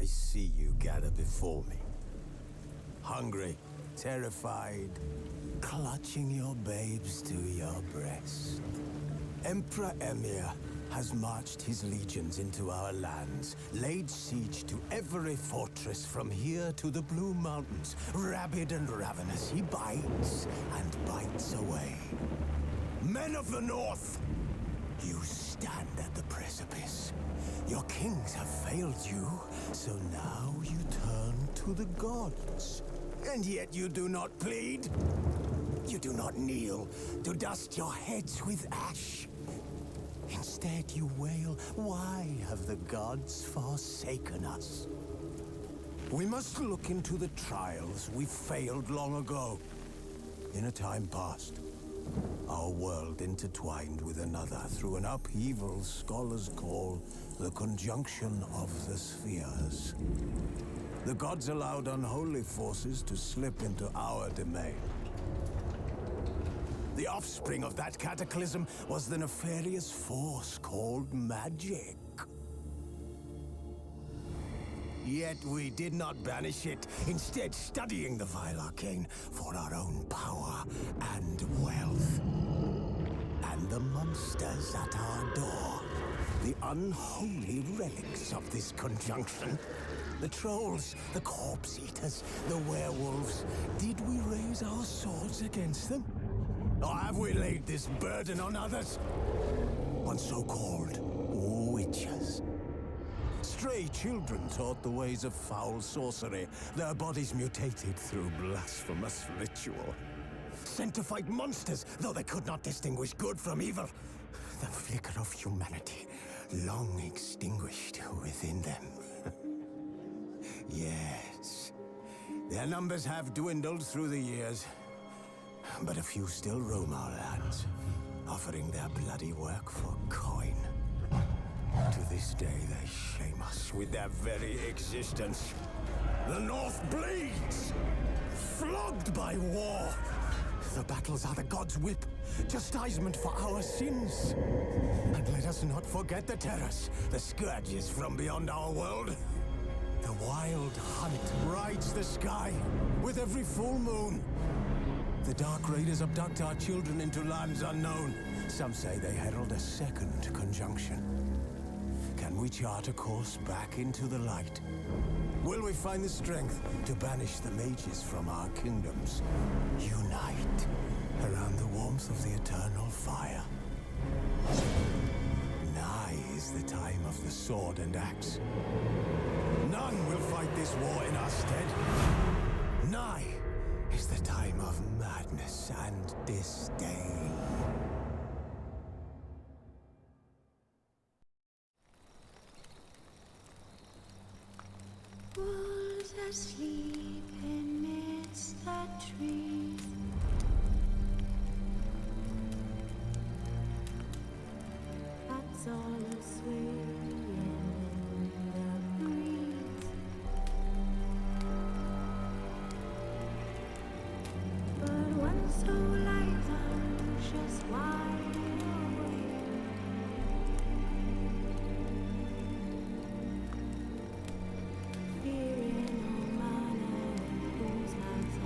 see you gather before me. Hungry, terrified, clutching your babes to your breast. Emperor Emir has marched his legions into our lands, laid siege to every fortress from here to the Blue Mountains. Rabid and ravenous, he bites and bites away. Men of the North, you stand at the precipice. Your kings have failed you, so now you turn to the gods. And yet you do not plead. You do not kneel to dust your heads with ash. Instead you wail, why have the gods forsaken us? We must look into the trials we failed long ago. In a time past, our world intertwined with another through an upheaval scholars call the conjunction of the spheres. The gods allowed unholy forces to slip into our domain. The offspring of that cataclysm was the nefarious force called magic. Yet we did not banish it, instead studying the vile arcane for our own power and wealth. And the monsters at our door, the unholy relics of this conjunction. The trolls, the corpse eaters, the werewolves. Did we raise our swords against them? Or have we laid this burden on others? On so-called witches. Stray children taught the ways of foul sorcery, their bodies mutated through blasphemous ritual. Sent to fight monsters, though they could not distinguish good from evil. The flicker of humanity, long extinguished within them. Yes, their numbers have dwindled through the years, but a few still roam our lands, offering their bloody work for coin. To this day, they shame us with their very existence. The North bleeds, flogged by war. The battles are the gods' whip, chastisement for our sins. And let us not forget the terrors, the scourges from beyond our world. The wild hunt rides the sky with every full moon. The Dark Raiders abduct our children into lands unknown. Some say they herald a second conjunction. Can we chart a course back into the light? Will we find the strength to banish the mages from our kingdoms? Unite around the warmth of the eternal fire. Nigh is the time of the sword and axe. None will fight this war in our stead. Nigh is the time of madness and disdain. Wolves asleep amidst the trees. Bats all swaying in the breeze. But one so light, anxious, wide awake. Fearing no man whose heart's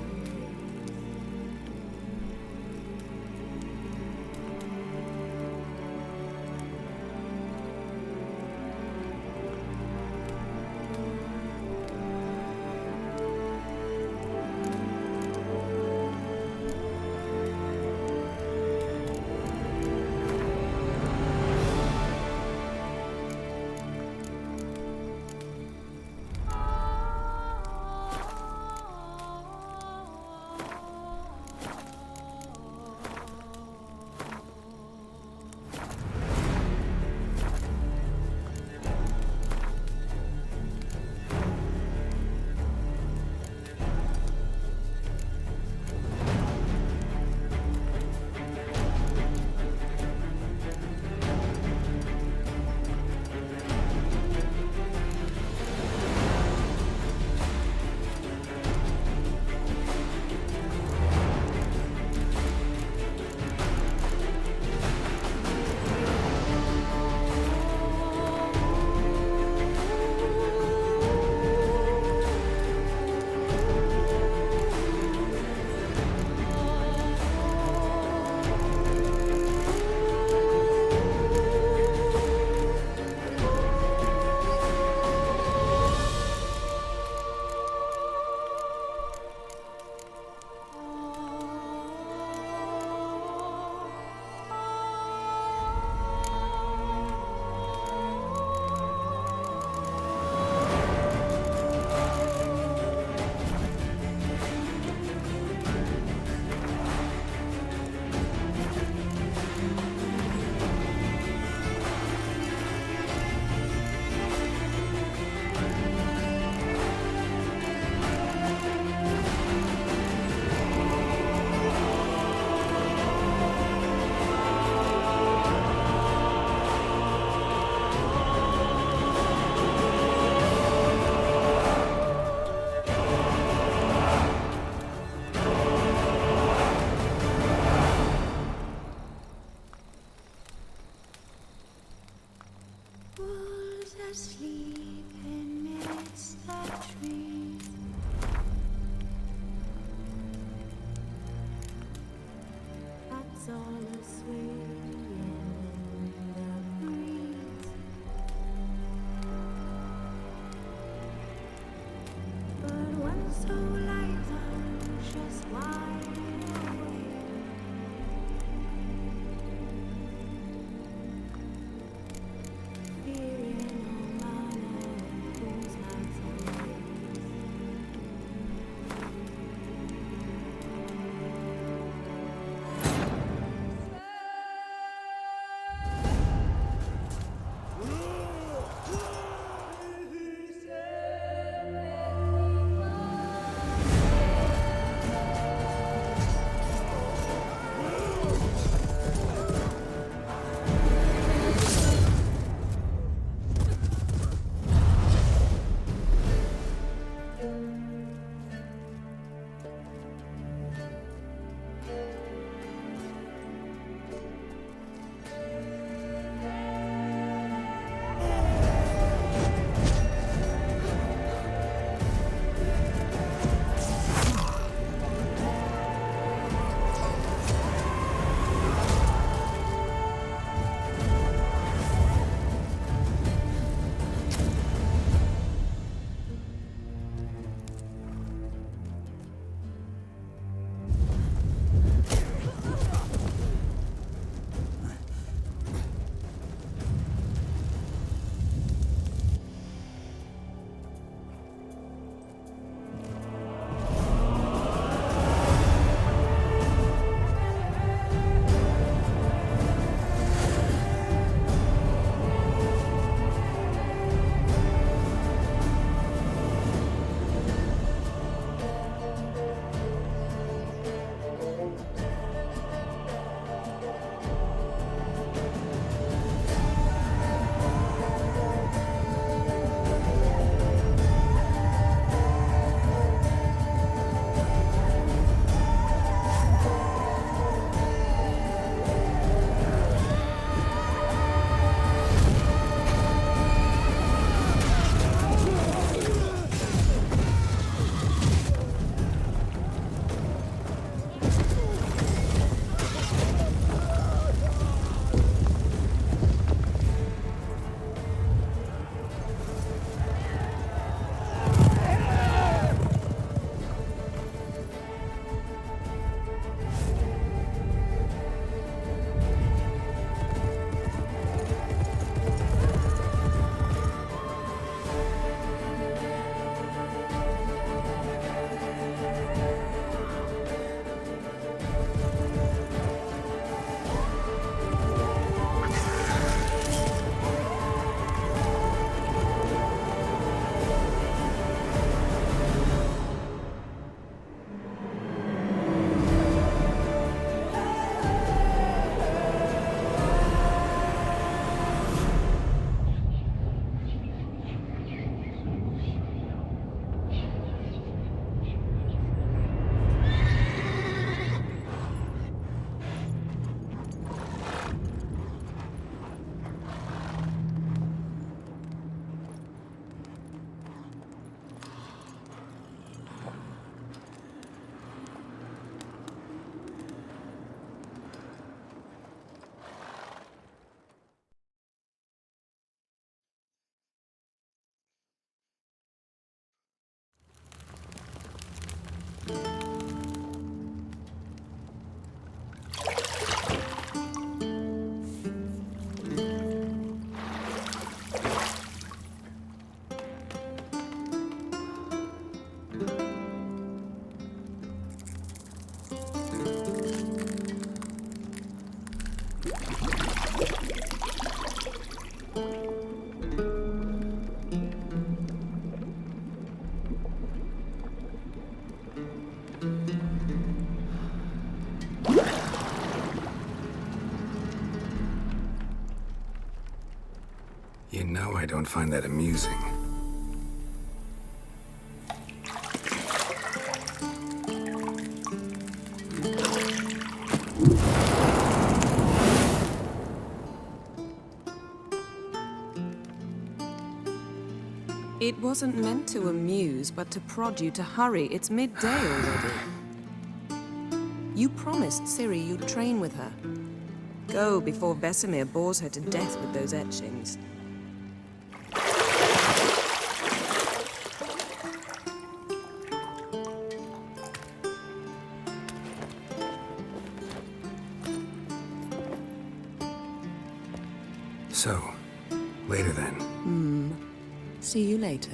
You know I don't find that amusing. It wasn't meant to amuse, but to prod you to hurry. It's midday already. You promised Ciri you'd train with her. Go before Vesemir bores her to death with those etchings. So, later then. See you later.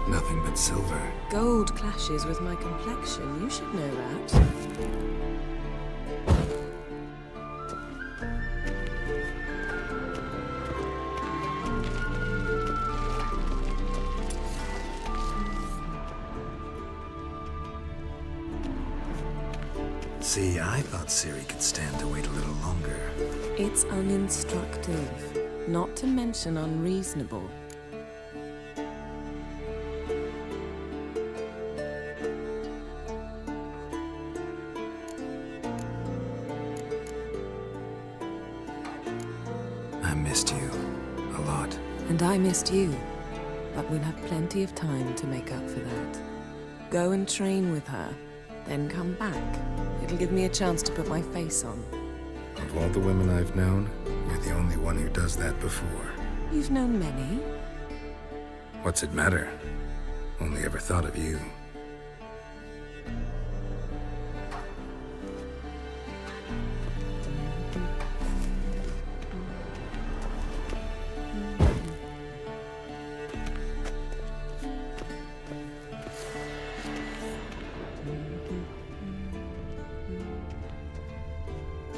Nothing but silver. Gold clashes with my complexion. You should know that. See, I thought Ciri could stand to wait a little longer. It's uninstructive, not to mention unreasonable. I missed you a lot. And I missed you, but we'll have plenty of time to make up for that. Go and train with her, then come back. It'll give me a chance to put my face on. Of all the women I've known, you're the only one who does that before. You've known many. What's it matter? Only ever thought of you.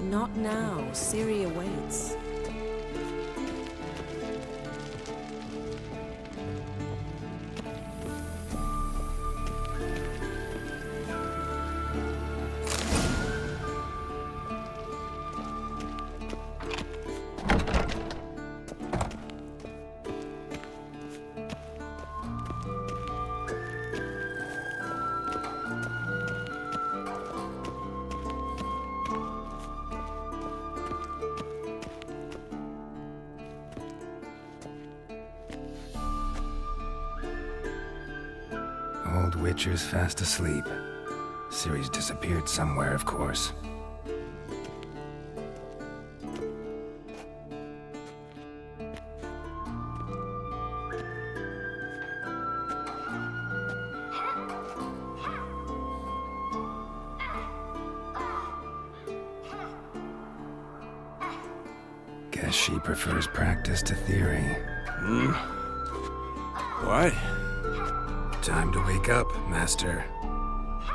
Not now. Ciri awaits. Old Witcher's fast asleep. Ciri's disappeared somewhere, of course. Guess she prefers practice to theory. What? Time to wake up, Master.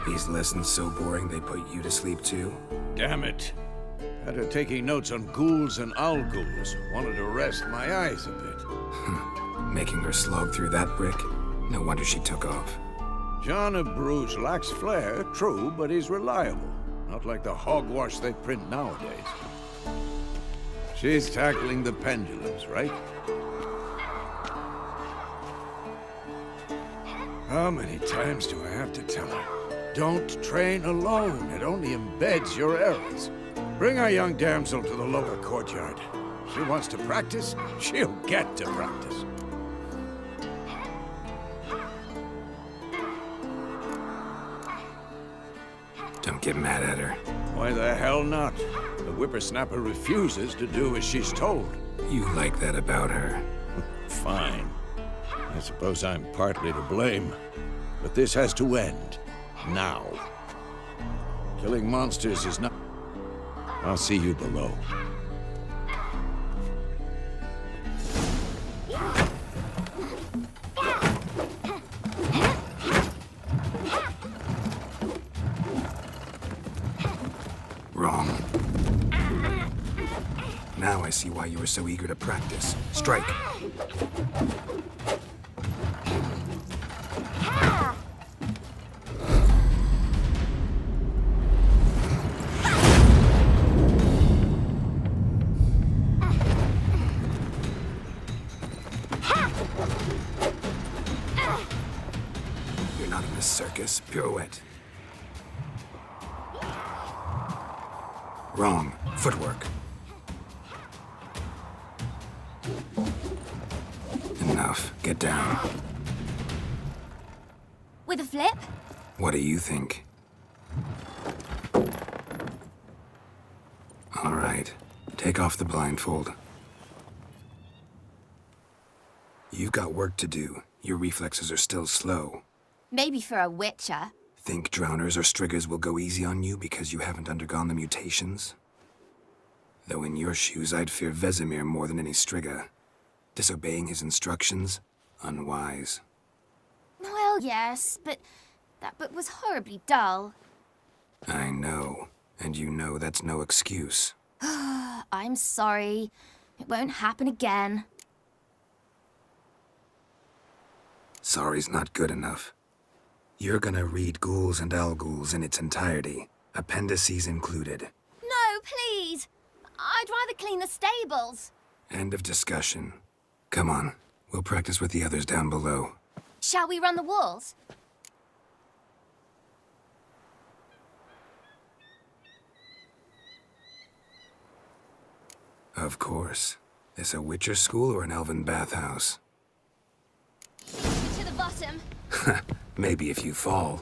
These lessons so boring they put you to sleep too? Damn it. Had her taking notes on ghouls and ghouls. Wanted to rest my eyes a bit. Making her slog through that brick? No wonder she took off. John of Bruges lacks flair, true, but he's reliable. Not like the hogwash they print nowadays. She's tackling the pendulums, right? How many times do I have to tell her? Don't train alone. It only embeds your errors. Bring our young damsel to the lower courtyard. She wants to practice, she'll get to practice. Don't get mad at her. Why the hell not? The whippersnapper refuses to do as she's told. You like that about her. Fine. I suppose I'm partly to blame. But this has to end. Now. Killing monsters is not... I'll see you below. Wrong. Now I see why you were so eager to practice. Strike. You're not in a circus. Pirouette. Wrong. Footwork. Enough. Get down. With a flip? What do you think? All right. Take off the blindfold. You've got work to do. Your reflexes are still slow. Maybe for a witcher. Think drowners or striggers will go easy on you because you haven't undergone the mutations? Though in your shoes, I'd fear Vesemir more than any strigger. Disobeying his instructions? Unwise. Well, yes, but that book was horribly dull. I know. And you know that's no excuse. I'm sorry. It won't happen again. Sorry's not good enough. You're gonna read Ghouls and Ghouls in its entirety, appendices included. No, please! I'd rather clean the stables. End of discussion. Come on, we'll practice with the others down below. Shall we run the walls? Of course. This a Witcher school or an elven bathhouse? To the bottom. Maybe if you fall.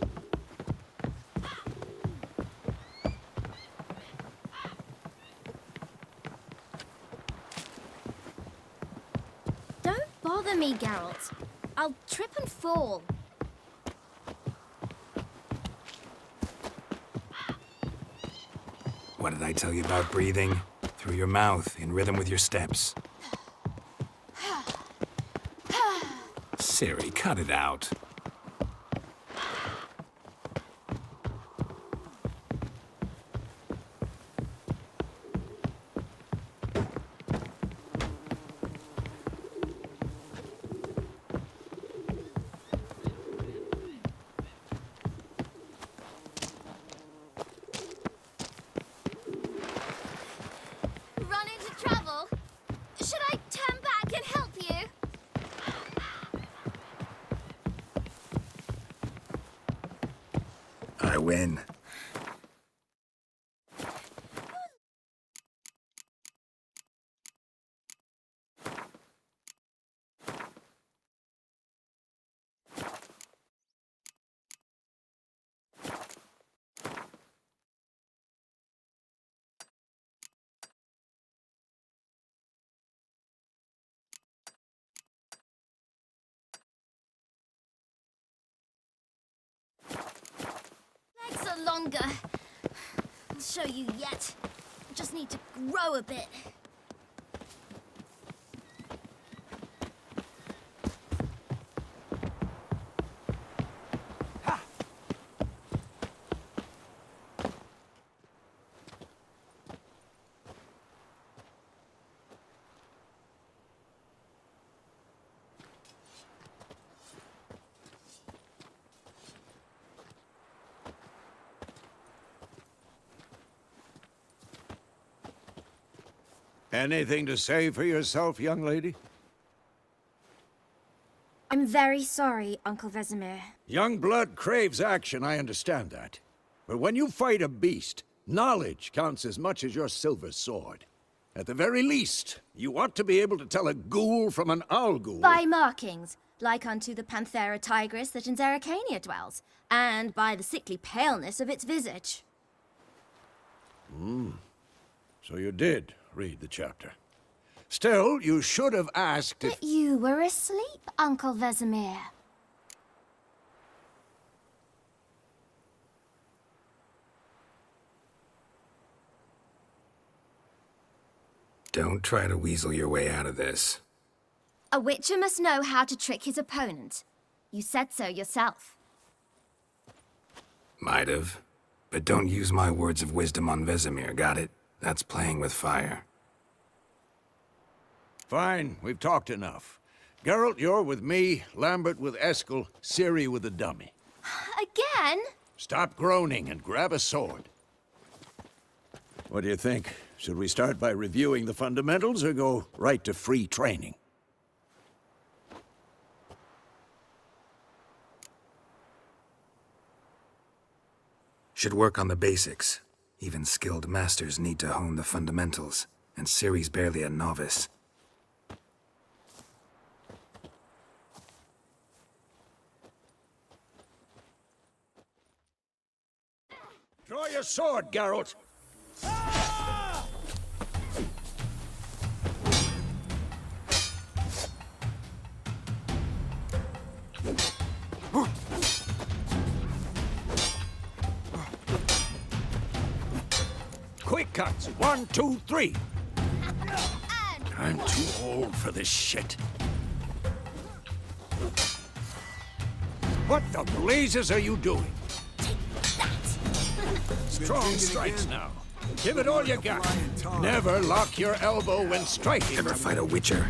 Don't bother me, Geralt. I'll trip and fall. What did I tell you about breathing? Through your mouth, in rhythm with your steps. Ciri, cut it out. Run into trouble? Should I turn back and help you? I win. Legs are longer. I'll show you yet. Just need to grow a bit. Anything to say for yourself, young lady? I'm very sorry, Uncle Vesemir. Young blood craves action, I understand that. But when you fight a beast, knowledge counts as much as your silver sword. At the very least, you ought to be able to tell a ghoul from an owl ghoul. By markings, like unto the Panthera tigris that in Zerrikania dwells, and by the sickly paleness of its visage. So you did read the chapter. Still, you should have asked if... But you were asleep, Uncle Vesemir. Don't try to weasel your way out of this. A witcher must know how to trick his opponent. You said so yourself. Might have. But don't use my words of wisdom on Vesemir, got it? That's playing with fire. Fine, we've talked enough. Geralt, you're with me, Lambert with Eskel, Ciri with the dummy. Again? Stop groaning and grab a sword. What do you think? Should we start by reviewing the fundamentals or go right to free training? Should work on the basics. Even skilled masters need to hone the fundamentals, and Ciri's barely a novice. Draw your sword, Geralt! Quick cuts! 1, 2, 3! I'm too old for this shit. What the blazes are you doing? Strong strikes now. Give it all you got. Never lock your elbow when striking. Ever fight a witcher?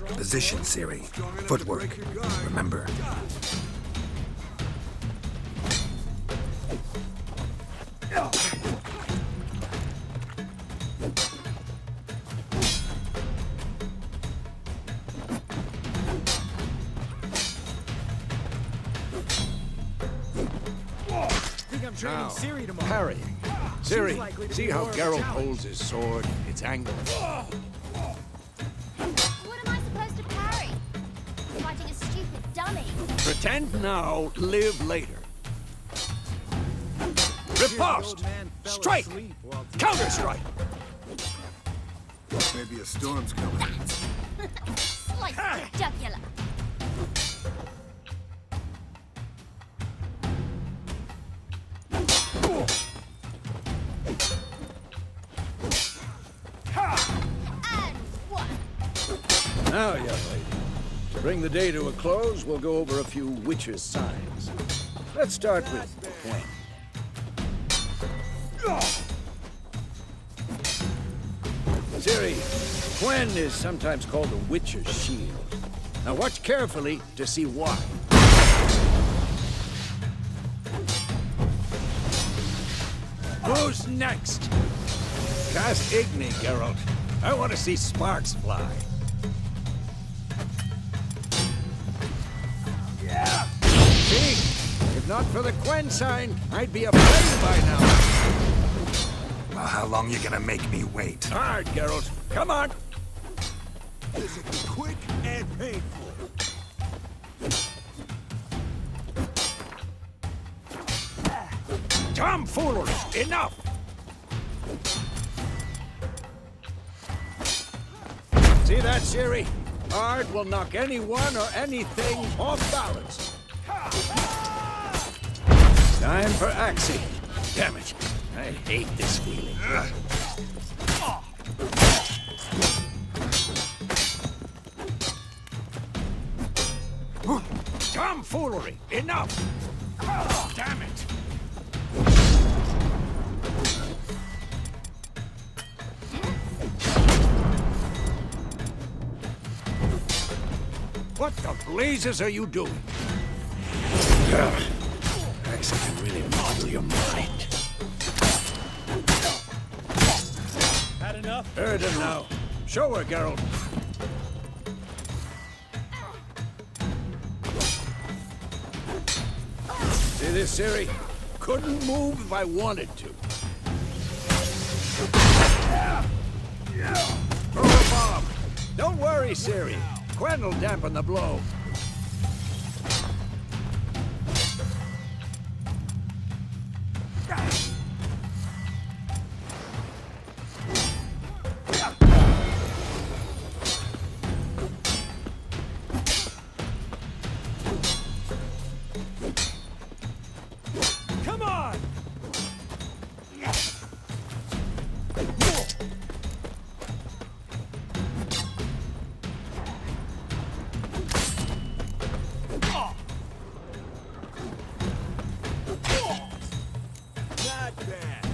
Position, Ciri. Footwork. Remember. Now, parrying. Ciri, see how Geralt holds his sword? Its angle. What am I supposed to parry? Fighting a stupid dummy. Pretend now, live later. Riposte! Strike! Counter-strike! Maybe a storm's coming. Slice the jugular. And one. Now, young lady, to bring the day to a close, we'll go over a few witches' signs. Let's start with Gwen. Ciri, Gwen is sometimes called a witcher's shield. Now watch carefully to see why. Who's next? Cast Igni, Geralt. I want to see sparks fly. Yeah! See? If not for the Gwen sign, I'd be afraid by now. Well, how long you gonna make me wait? Hard, Geralt. Come on! This will be quick and painful. Tomfoolery! Enough! See that, Ciri? Ard will knock anyone or anything off balance. Time for Axie. Damn it. I hate this feeling. Tomfoolery! Enough! Damn it! What the blazes are you doing? Axie can really model your mind. Had enough? Heard him now. Show her, Geralt. See this, Ciri? Couldn't move if I wanted to. Throw a bomb. Don't worry, Ciri. Quen will dampen the blow. Come on! Not bad.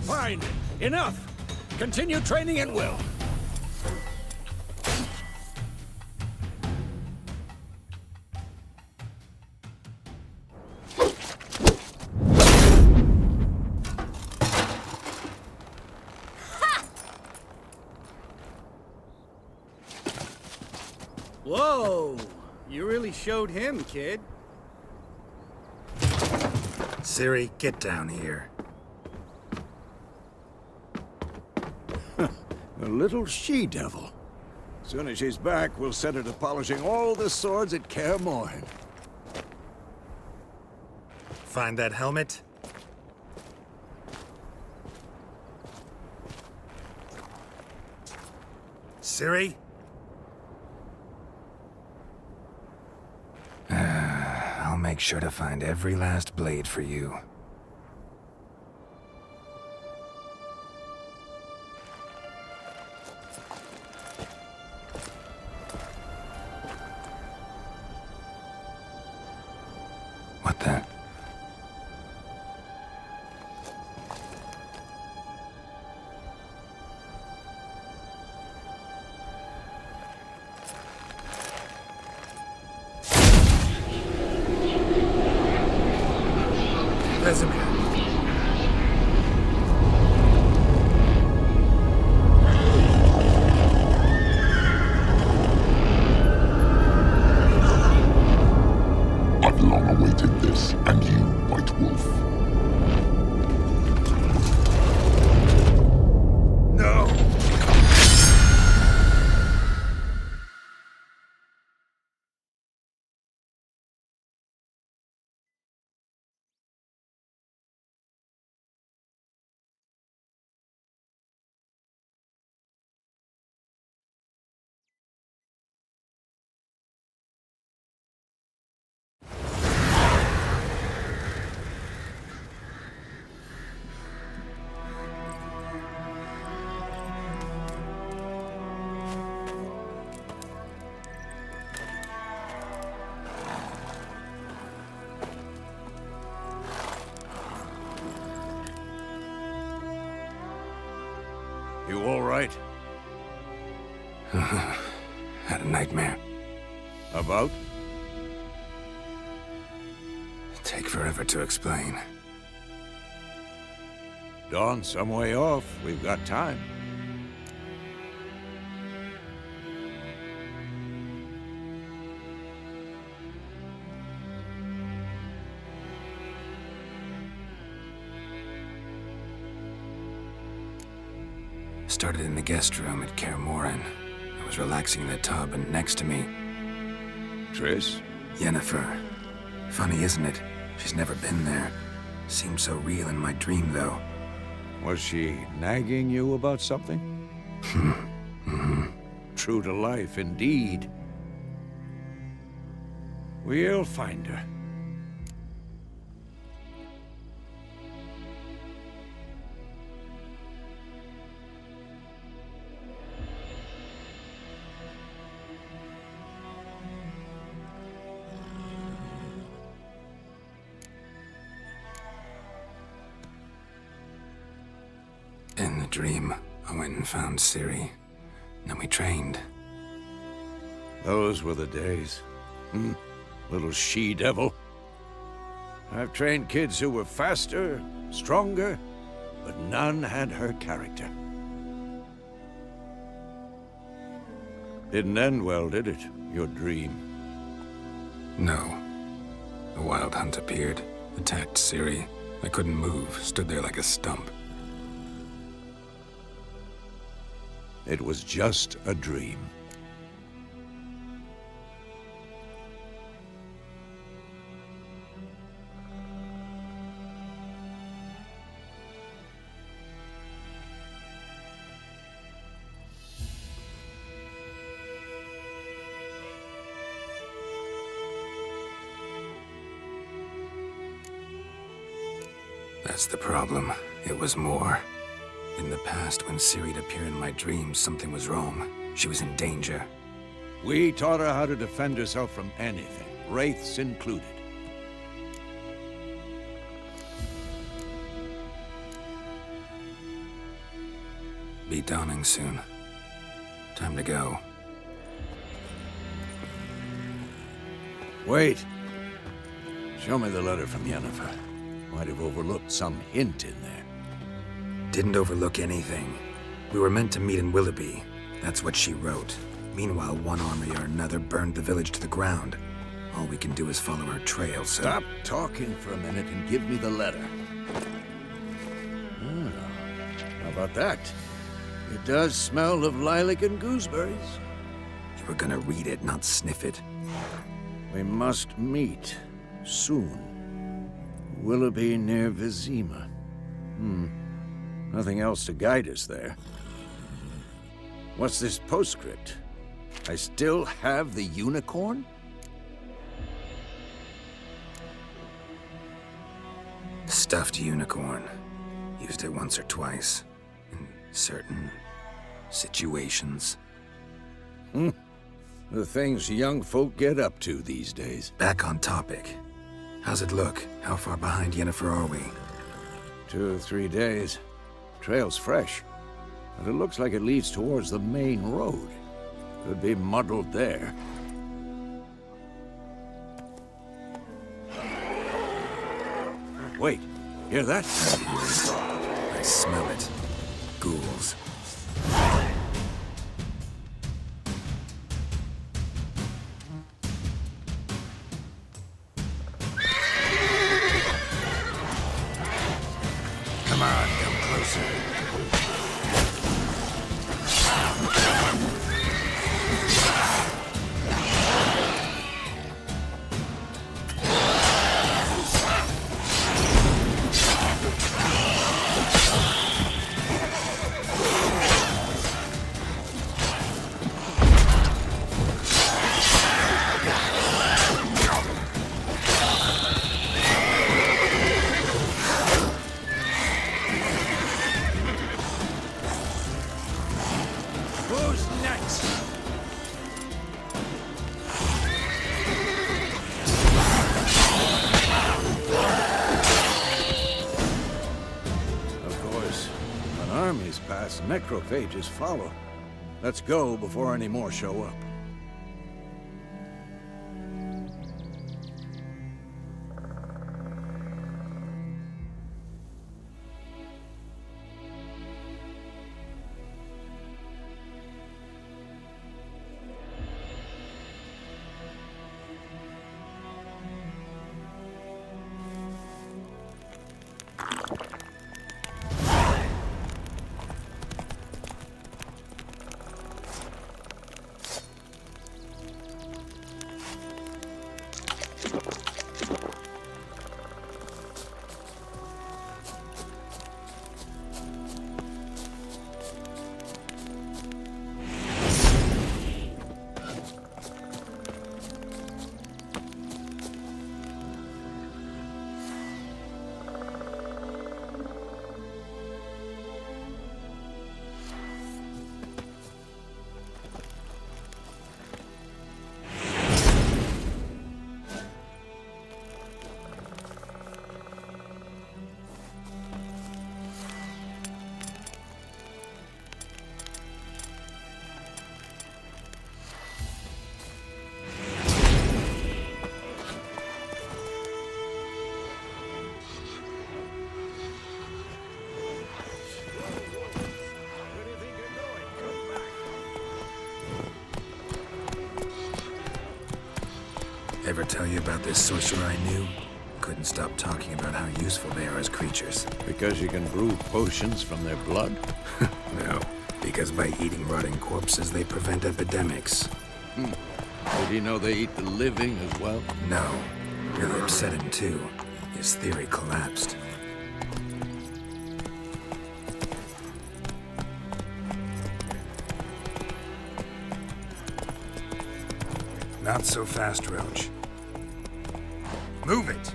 Fine. Enough. Continue training at will. Whoa! You really showed him, kid. Ciri, get down here. A little she-devil. Soon as she's back, we'll set her to polishing all the swords at Kaer Morhen. Find that helmet? Ciri? I'll make sure to find every last blade for you. What the? Vesemir. I've long awaited this, and you, White Wolf. No! You all right? Had a nightmare. About? Take forever to explain. Dawn's some way off. We've got time. Started in the guest room at Kaer Morhen. I was relaxing in the tub, and next to me, Triss? Yennefer. Funny, isn't it? She's never been there. Seemed so real in my dream, though. Was she nagging you about something? True to life, indeed. We'll find her. In the dream, I went and found Ciri. Then we trained. Those were the days. Little she-devil. I've trained kids who were faster, stronger, but none had her character. Didn't end well, did it? Your dream? No. A wild hunt appeared, attacked Ciri. I couldn't move, stood there like a stump. It was just a dream. That's the problem. It was more. In the past, when Ciri'd appear in my dreams, something was wrong. She was in danger. We taught her how to defend herself from anything, wraiths included. Be dawning soon. Time to go. Wait. Show me the letter from Yennefer. Might have overlooked some hint in there. Didn't overlook anything. We were meant to meet in Willoughby. That's what she wrote. Meanwhile, one army or another burned the village to the ground. All we can do is follow her trail, so... Stop talking for a minute and give me the letter. How about that? It does smell of lilac and gooseberries. You were gonna read it, not sniff it. We must meet. Soon. Willoughby near Vesemir. Nothing else to guide us there. What's this postscript? I still have the unicorn? Stuffed unicorn. Used it once or twice. In certain situations. The things young folk get up to these days. Back on topic. How's it look? How far behind Yennefer are we? 2 or 3 days. Trail's fresh. But it looks like it leads towards the main road. Could be muddled there. Wait, hear that? I smell it. Ghouls. Come on, come closer. Who's next? Of course, when armies pass, necrophages follow. Let's go before any more show up. Ever tell you about this sorcerer I knew? Couldn't stop talking about how useful they are as creatures. Because you can brew potions from their blood? No, because by eating rotting corpses, they prevent epidemics. Did he know they eat the living as well? No, really upset him too. His theory collapsed. Not so fast, Roach. Move it!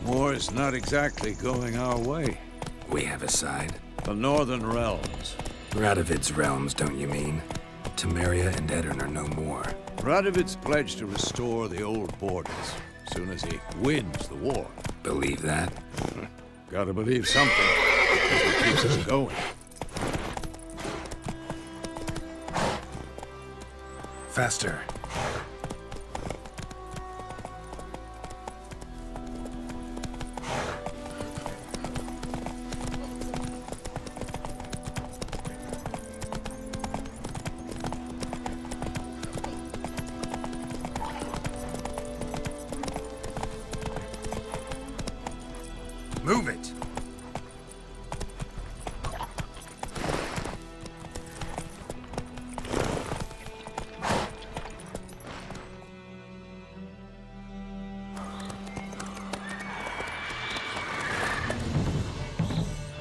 War's not exactly going our way. We have a side. The Northern Realms. Radovid's realms, don't you mean? Temeria and Edirn are no more. Radovid's pledged to restore the old borders, as soon as he wins the war. Believe that? Gotta believe something. That's what keeps us going. Faster. Move it!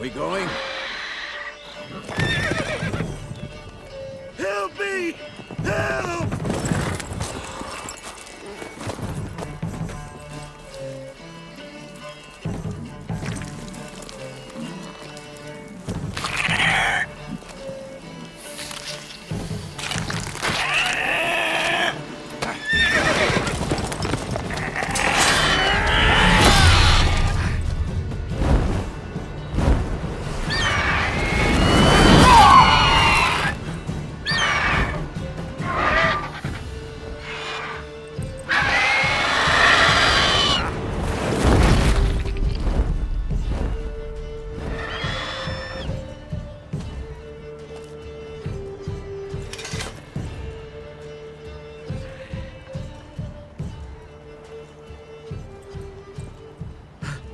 We going? Help me! Help!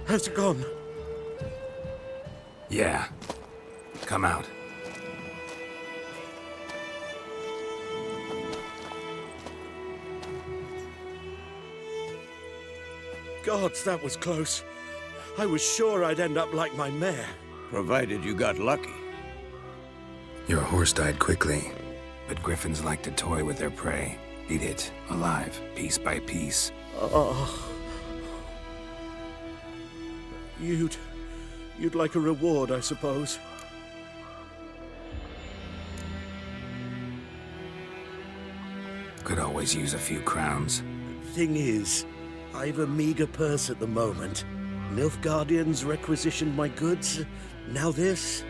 Has it gone? Yeah. Come out. Gods, that was close. I was sure I'd end up like my mare. Provided you got lucky. Your horse died quickly, but griffins like to toy with their prey. Eat it, alive, piece by piece. Oh. You'd like a reward, I suppose. Could always use a few crowns. Thing is, I've a meager purse at the moment. Nilfgaardians requisitioned my goods. Now this.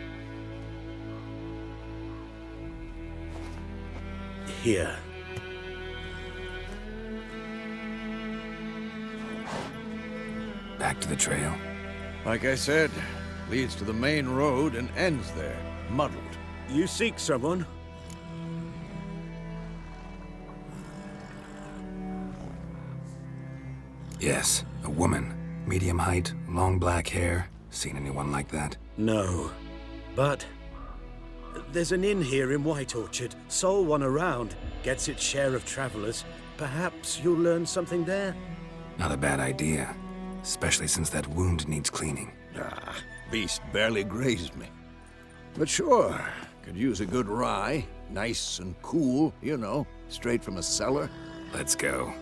Here. Back to the trail. Like I said, leads to the main road and ends there, muddled. You seek someone? Yes, a woman. Medium height, long black hair. Seen anyone like that? No. But there's an inn here in White Orchard. Sole one around. Gets its share of travelers. Perhaps you'll learn something there? Not a bad idea. Especially since that wound needs cleaning. Ah, beast barely grazed me. But sure, could use a good rye. Nice and cool, you know, straight from a cellar. Let's go.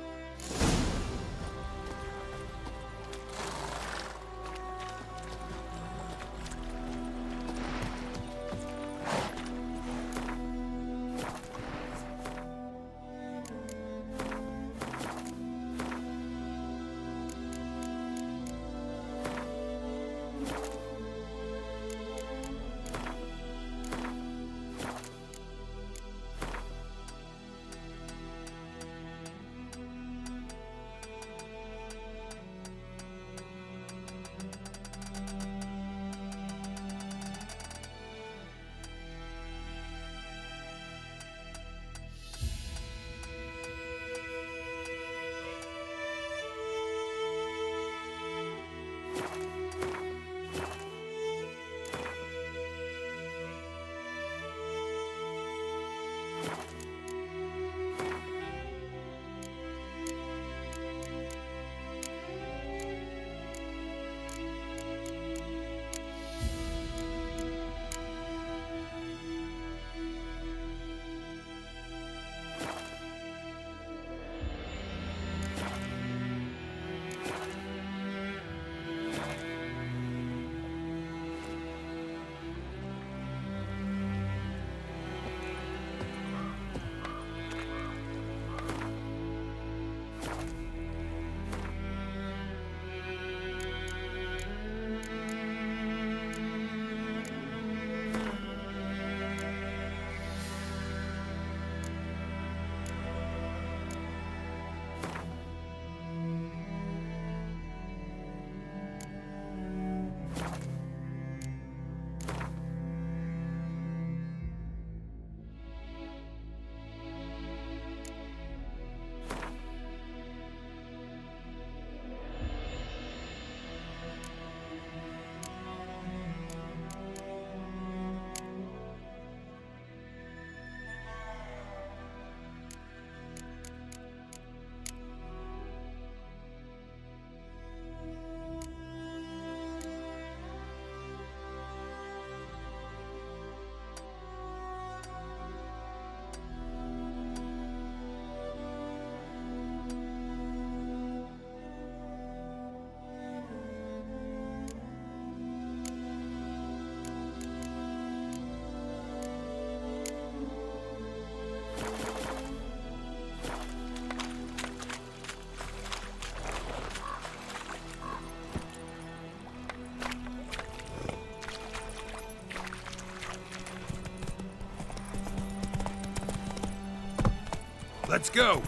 Let's go!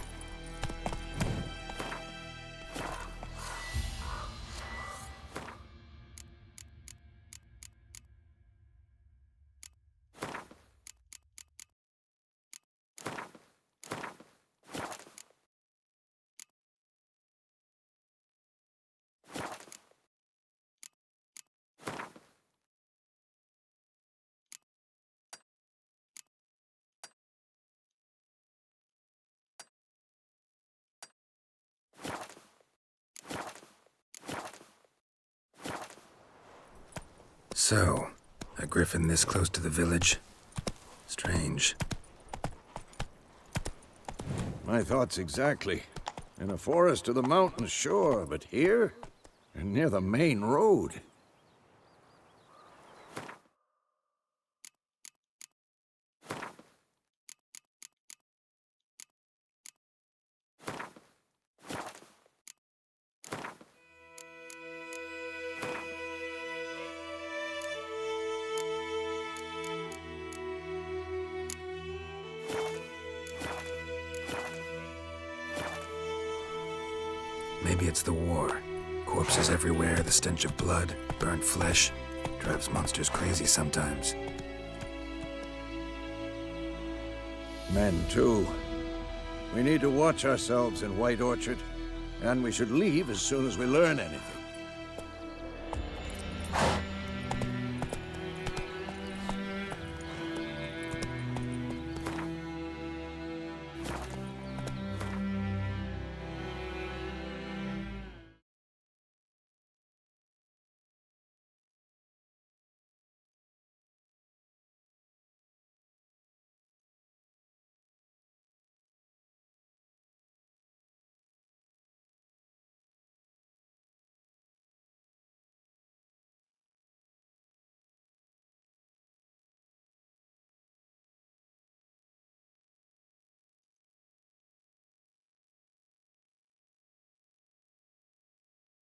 So, a griffin this close to the village? Strange. My thoughts exactly. In a forest or the mountains, sure, but here? And near the main road. Maybe it's the war. Corpses everywhere, the stench of blood, burnt flesh. Drives monsters crazy sometimes. Men, too. We need to watch ourselves in White Orchard, and we should leave as soon as we learn anything.